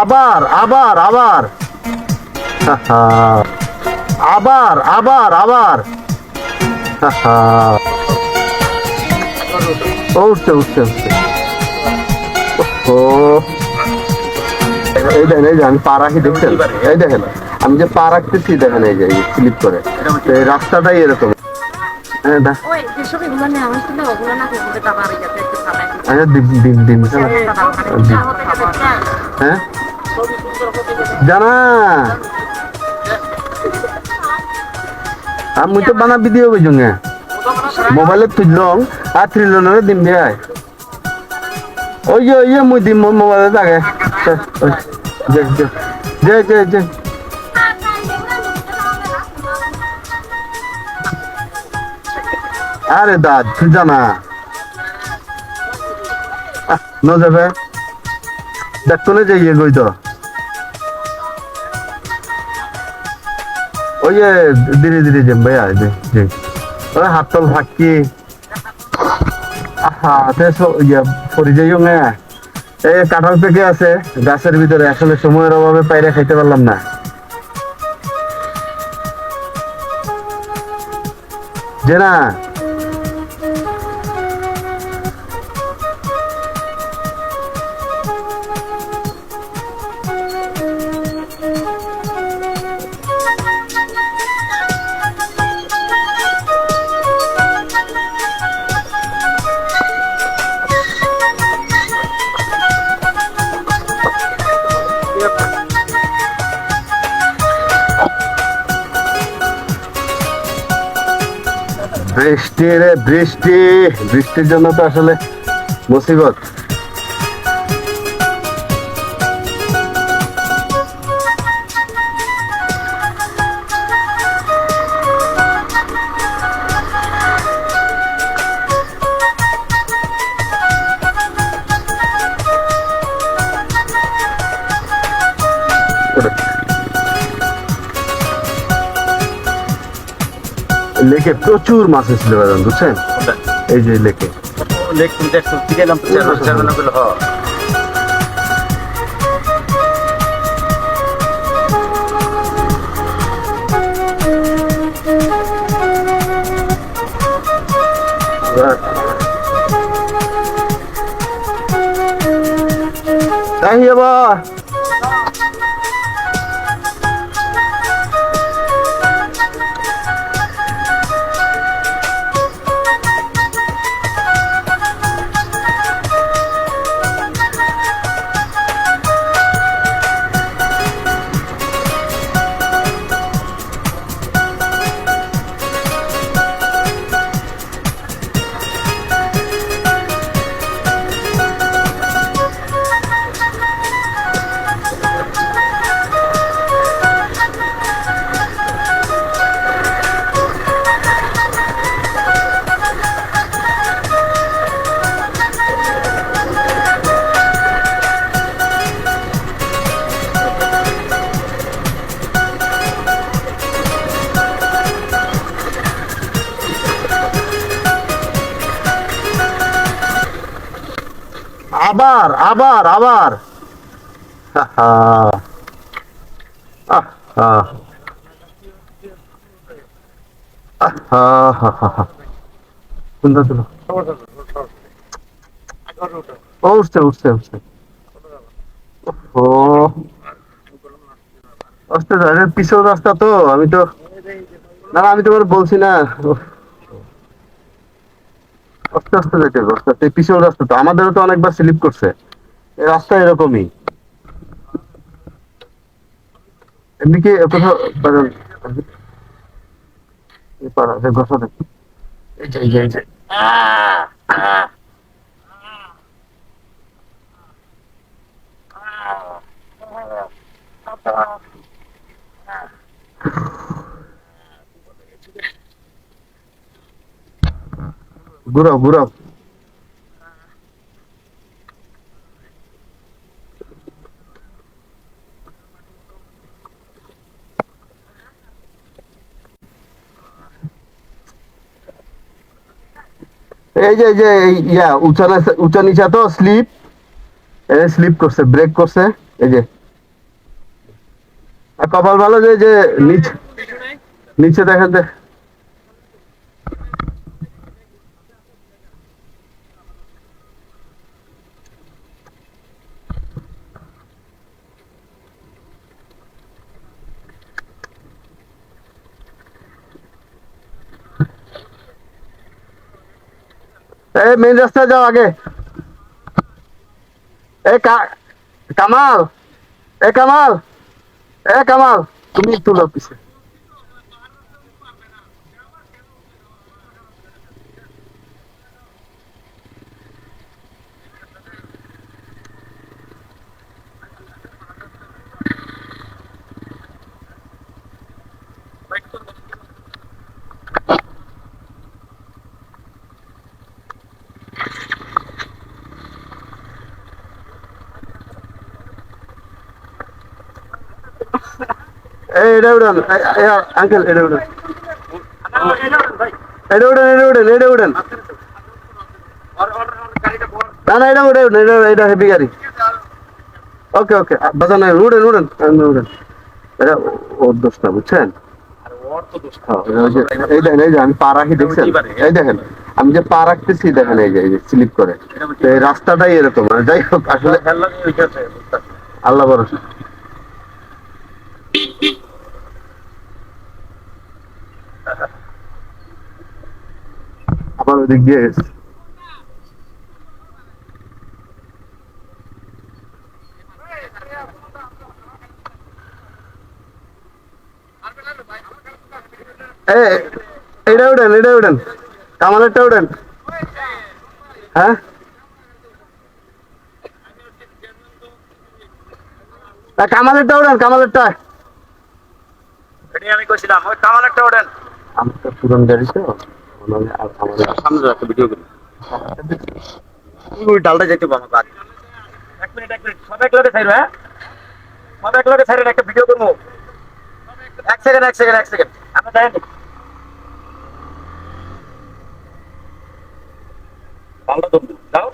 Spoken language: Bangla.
আবার আবার আবার হাহা, আবার আবার আবার হাহা। উঠছে উঠছে উঠছে। ও এই দেখেন, এই যে আমি পা রাখি দেখছেন, এই দেখেন আমি যে পা রাখতেছি দেখেন, এই যে স্লিপ করে। তো এই রাস্তাটাই এরকম। হ্যাঁ আচ্ছা দিন দিন দিন হ্যাঁ জানা আমি তো বানা ভিডিও বুঝুঙ্গে মোবাইলে তুললং আর থ্রিলনের দিন ভাই ওই যে মুই দিম মোবাইলে থাকে যে যে যে যে আরে দাদ তুই জানা ন যাবে দেখতো না যে ইয়ে গই তো ওই যে ধীরে ধীরে যাম ভাইয়া যে ওই হাতল ফাঁকি আহা ইয়া পরি যাইও না এই কাঁঠাল পেকে আছে গাছের ভিতরে, আসলে সময়ের অভাবে পাইরে খাইতে পারলাম না। যে না বৃষ্টি রে বৃষ্টি, বৃষ্টির জন্য তো আসলে মুসিবত। লেকে প্রচুর মাছ ছিল বুঝছেন, এই যে লেকে লেক তুমি সত্যি গেলাম চেয়ারম্যান গুলো বা আবার আবার আবার উঠছে উঠছে উঠছে ও আস্তে পিছর রাস্তা তো, আমি তো না আমি তোমার বলছি না আস্তে আস্তে যেতে হবে, আস্তে আস্তে পিছন রাস্তা তো আমাদেরও তো অনেকবার স্লিপ করছে, এই রাস্তা এরকমই। এমনি কি কোথাও ঘষা দেখি এই যে এই যে এই যে ঘুরাও ঘুরাও এই যে ইয়া উঁচা নিচা তো স্লিপ, স্লিপ করছে ব্রেক করছে এই যে আর কপাল ভালো যে যে নিচে নিচে দেখেন যে এই মেইন রাস্তায় যাও আগে। এই কামাল, এ কামাল, এ কামাল, তুমি তুলো পিছে। এই এটা উড়ান, আঙ্কেল এটা উড়ান, এটা উড়ান, এটা উড়ান, এটা উড়ান। না না এটা উড়ে উড়েন, এটা হেভি গাড়ি। ওকে ওকে বাজান উড়েন উড়েন উড়েন। এটা ওর দোষ না বুঝছেন। হ্যাঁ, এই দেখেন এই যে আমি পা রাখি দেখছেন, এই দেখেন আমি যে পা রাখতেছি দেখেন এই যে স্লিপ করে। তো এই রাস্তাটাই এরকম, মানে যাই হোক আসলে আল্লাহ ভরসা। আবার ওদিক দিয়ে গেছে। এটা উড়েন, এটা উড়েন, কামালেরটা উড়েন। হ্যাঁ কামালেরটা উড়েন, কামালেরটা। আমি কইছিলাম ওই কামালেরটা ওঠেন। আমার তো পুরান গাড়ি তো আমাদের সামনে একটা ভিডিও করি। ওই ডালটা যেতে পারবো বাদ। এক মিনিট সব এক লগে ছাইরো, হ্যাঁ সব এক লগে ছাইরেন, একটা ভিডিও করবো। এক সেকেন্ড এক সেকেন্ড এক সেকেন্ড আমরা যাই ডালটা ধরবো যাও।